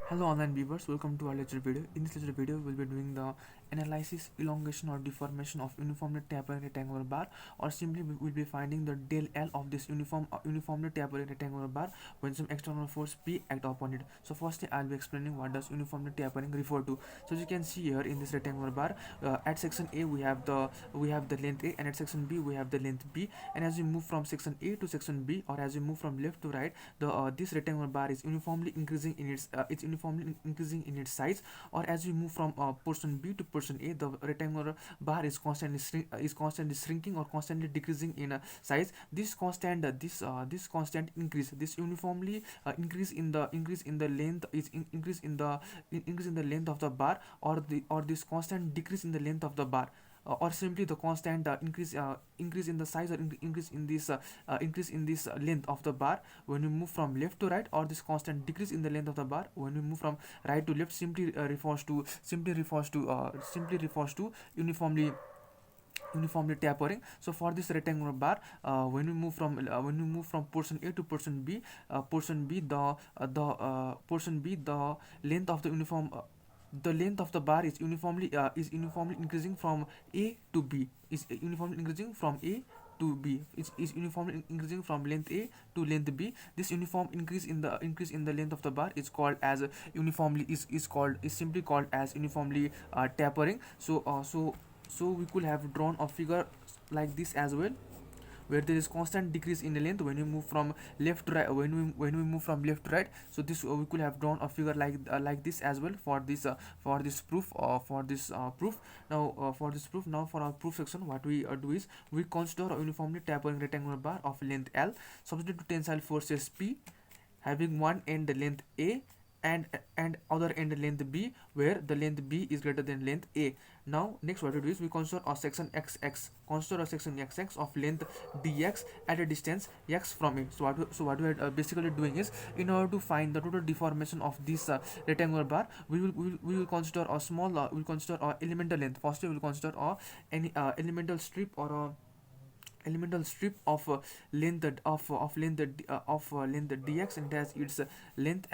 Hello online viewers, welcome to our lecture video. In this lecture video, we'll be doing the analysis, elongation or deformation of uniformly tapering rectangular bar, or simply we will be finding the del L of this uniformly tapering rectangular bar when some external force P act upon it. So firstly, I'll be explaining what does uniformly tapering refer to. So as you can see here in this rectangular bar, at section A we have the length A, and at section B we have the length B. And as we move from section A to section B, or as we move from left to right, the this rectangular bar is uniformly increasing in its size. Or as we move from portion B to portion A, the rectangular bar is constantly shrinking or constantly decreasing in size. This constant increase, this uniformly increase in the length is increase in the length of the bar, or this constant decrease in the length of the bar, or simply the constant increase in the size, or increase in this length of the bar when we move from left to right, or this constant decrease in the length of the bar when we move from right to left, simply refers to uniformly tapering. So for this rectangular bar, when we move from portion A to portion B, portion B, length of the uniform the length of the bar is uniformly increasing from A to B, is uniformly increasing from A to B, is uniformly increasing from length A to length B. This uniform increase in the length of the bar is called as uniformly is simply called as uniformly tapering. So we could have drawn a figure like this as well, where there is constant decrease in the length when we move from left to right, when we move from left to right. So this we could have drawn a figure like this as well for this proof. For this proof, now for our proof section, what we do is we consider a uniformly tapering rectangular bar of length L subject to tensile forces P, having one end length A and other end length B, where the length B is greater than length A. Now next what we do is we consider a section XX of length dx at a distance x from it. So what we are basically doing is, in order to find the total deformation of this rectangular bar, we will consider a small we will consider a elemental length. Firstly, we will consider any elemental strip, or a elemental strip of length dx, and it has its length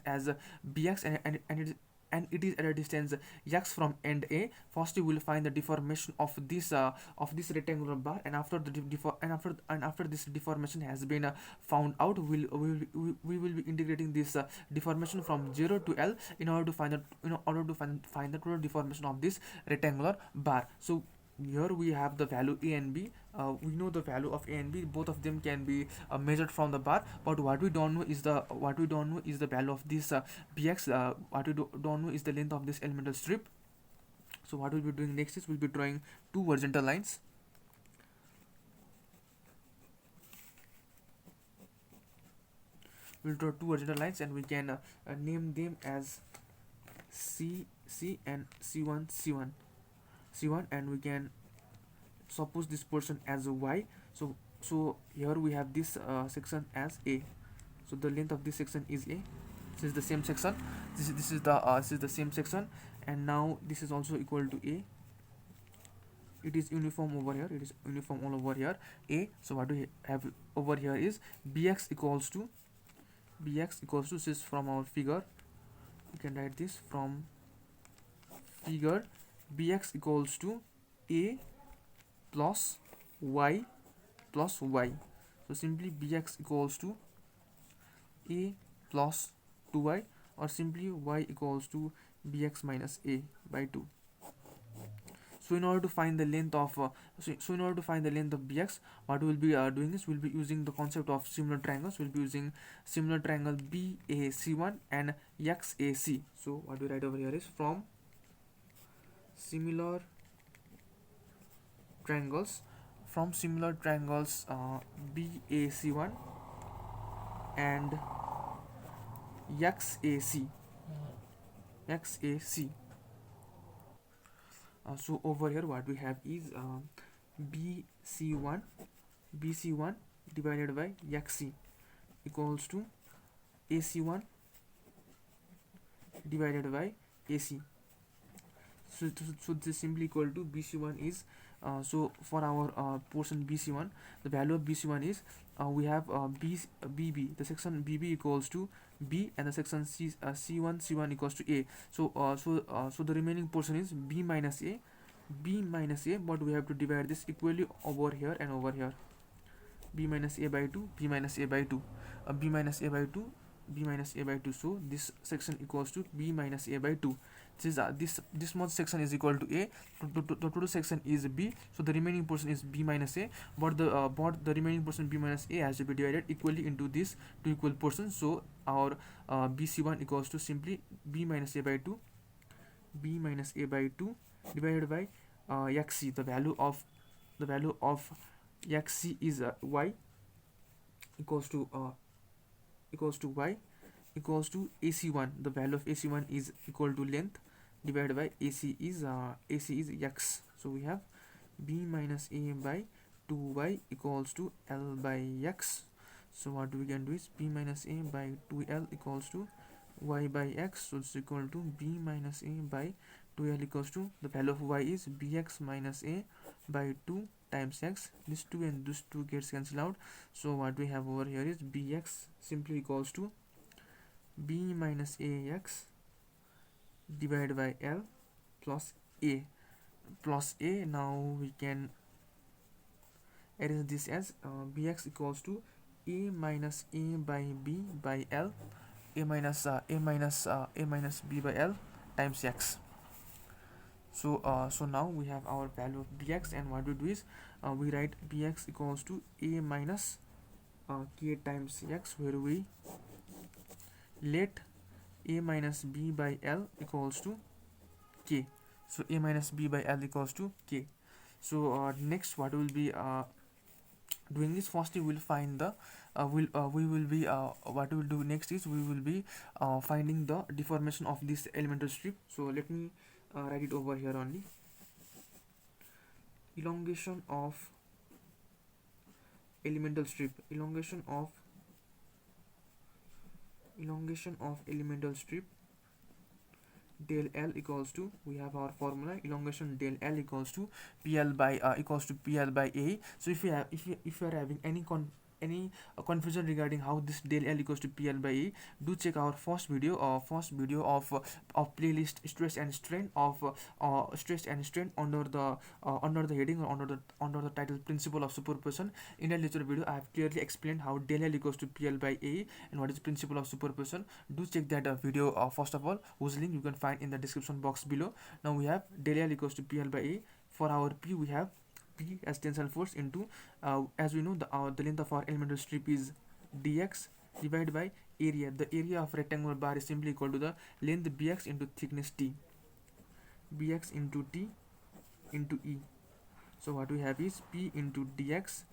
as bx, and it is at a distance x from end A. Firstly, we will find the deformation of this rectangular bar, and after this deformation has been found out, we will be integrating this deformation from 0 to L in order to find the total deformation of this rectangular bar. So here we have the value A and B. We know the value of A and B. Both of them can be measured from the bar, but what we don't know is the value of this bx. What we don't know is the length of this elemental strip. So what we'll be doing next is we'll be drawing two horizontal lines. We'll draw two horizontal lines, and we can name them as C and C1, and we can suppose this portion as a y. So here we have this section as A. So the length of this section is A. This is the same section. This is the same section, and now this is also equal to A. It is uniform over here. It is uniform all over here. A. So what we have over here is bx equals to this is from our figure. We can write this from figure. Bx equals to A plus y plus y. So simply bx equals to A plus 2y, or simply y equals to bx minus A by 2. So in order to find the length of bx, what we will be doing is we'll be using the concept of similar triangles. We'll be using similar triangle BAC1 and XAC. So what we write over here is from similar triangles BAC1 and XAC. So over here what we have is BC1 divided by XC equals to AC1 divided by AC. So this is simply equal to BC1 is so for our portion BC1, the value of BC1 is we have BB, the section BB equals to B, and the section C, C1 equals to A. So the remaining portion is B minus A, but we have to divide this equally over here and over here. B minus A by 2, B minus A by 2, B minus A by 2, B minus A by 2. So this section equals to B minus A by 2. This much section is equal to A. The total section is B. So the remaining portion is B minus A, but the remaining portion B minus A has to be divided equally into these two equal portions. So our BC1 equals to simply B minus A by 2, B minus A by 2 divided by XC. The value of XC is Y equals to Y equals to AC1. The value of AC1 is equal to length divided by AC is X. So we have B minus A by 2Y equals to L by X. So what we can do is B minus A by 2L equals to Y by X. So it's equal to B minus A by 2L equals to, the value of Y is Bx minus A by 2 times X. This 2 and this 2 gets cancelled out. So what we have over here is Bx simply equals to B minus Ax divided by L plus A. Now we can arrange this as Bx equals to A minus A by B by L, A minus B by L times X. So now we have our value of Bx, and what we do is we write Bx equals to A minus K times X, where we let A minus B by L equals to K. So A minus B by L equals to K. So next what we will be doing is, firstly we will find the what we will do next is we will be finding the deformation of this elemental strip. So let me write it over here only. Elongation of elemental strip. Elongation of elemental strip del L equals to, we have our formula, elongation del L equals to PL by A. So if you are having any confusion regarding how this del L equals to PL by A, do check our first video of playlist stress and strain under the heading or under the title principle of superposition. In that lecture video I have clearly explained how del L equals to PL by A and what is principle of superposition. Do check that video first of all, whose link you can find in the description box below. Now we have del L equals to PL by A. For our P, we have P as tensile force into as we know the length of our elemental strip is dx divided by area. The area of rectangular bar is simply equal to the length bx into thickness t, bx into t into e. So what we have is P into dx.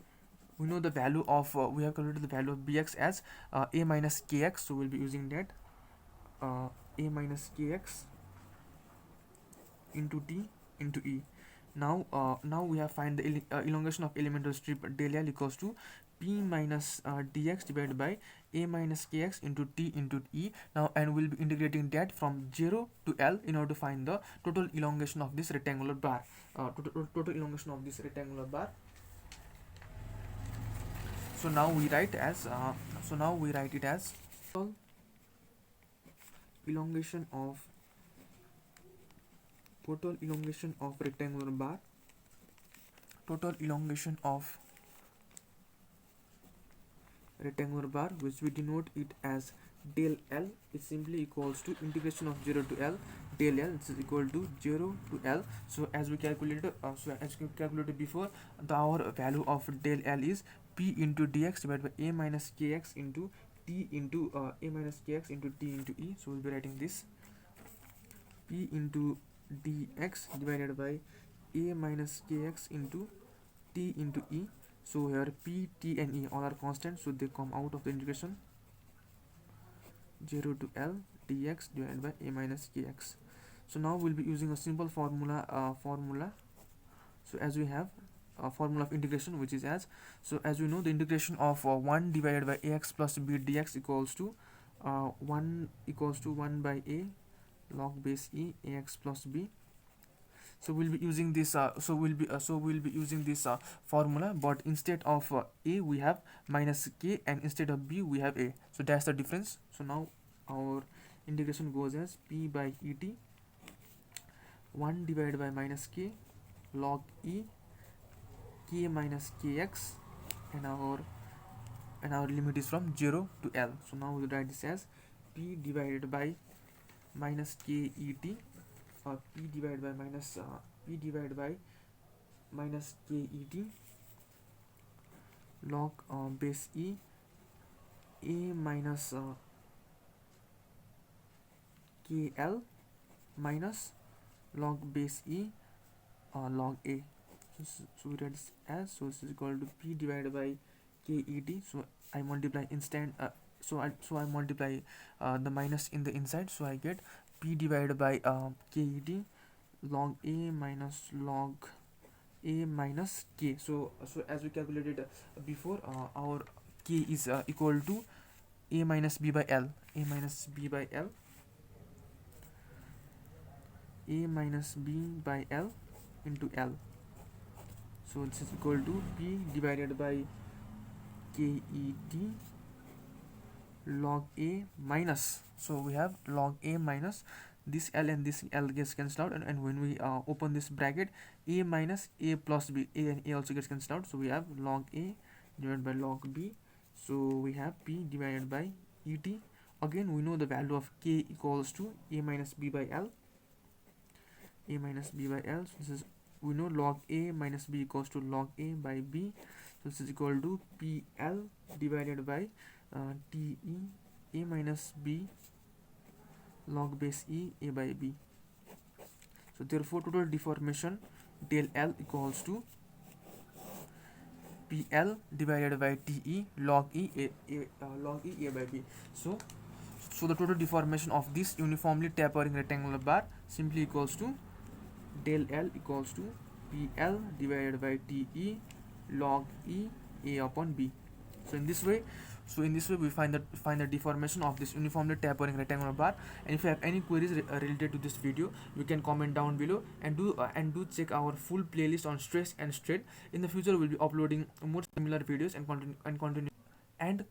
We know the value of we have calculated the value of bx as a minus kx, so we'll be using that a minus kx into t into e. Now we have find the elongation of elemental strip del L equals to P minus dx divided by a minus kx into t into e. Now, and we'll be integrating that from 0 to L in order to find the total elongation of this rectangular bar. Total elongation of this rectangular bar. So now we write it as total elongation of rectangular bar. Total elongation of rectangular bar, which we denote it as del L, is simply equals to integration of 0 to L del L. This is equal to 0 to L. So as we calculated before, our value of del L is P into dx divided by a minus kx into t into a minus kx into t into e. So we'll be writing this P into dx divided by a minus kx into t into e. So here p, t and e all are constant, so they come out of the integration. 0 to L dx divided by a minus kx. So now we'll be using a simple formula. So as we have a formula of integration, which is as we know, the integration of 1 divided by ax plus b dx equals to 1 by a log base e ax plus b. So we'll be using this formula, but instead of a we have minus k and instead of b we have a. So that's the difference. So now our integration goes as p by et 1 divided by minus k log e k minus kx, and our limit is from 0 to L. So now we write this as p divided by minus k et, p divided by minus k et log base e a minus kl minus log base e log a. So we write this as, so this is equal to p divided by ket. So I multiply so I multiply the minus in the inside, so I get p divided by ket log a minus k. So as we calculated before, our k is equal to a minus b by l, a minus b by l into L. So this is equal to p divided by ket log a minus, so we have log a minus this L and this L gets cancelled out, and when we open this bracket, a minus a plus b, a and a also gets cancelled out, so we have log a divided by log b. So we have p divided by et. Again we know the value of k equals to a minus b by L, a minus b by L. So this is, we know log a minus b equals to log a by b, so this is equal to pl divided by te a minus b log base e a by b. So therefore total deformation del L equals to pl divided by te log e a by b. So the total deformation of this uniformly tapering rectangular bar simply equals to del L equals to pl divided by te log e a upon b. So in this way we find the deformation of this uniformly tapering rectangular bar. And if you have any queries related to this video, you can comment down below, and do check our full playlist on stress and straight. In the future we'll be uploading more similar videos and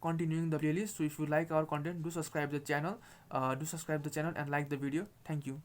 continuing the playlist. So if you like our content, do subscribe the channel and like the video. Thank you.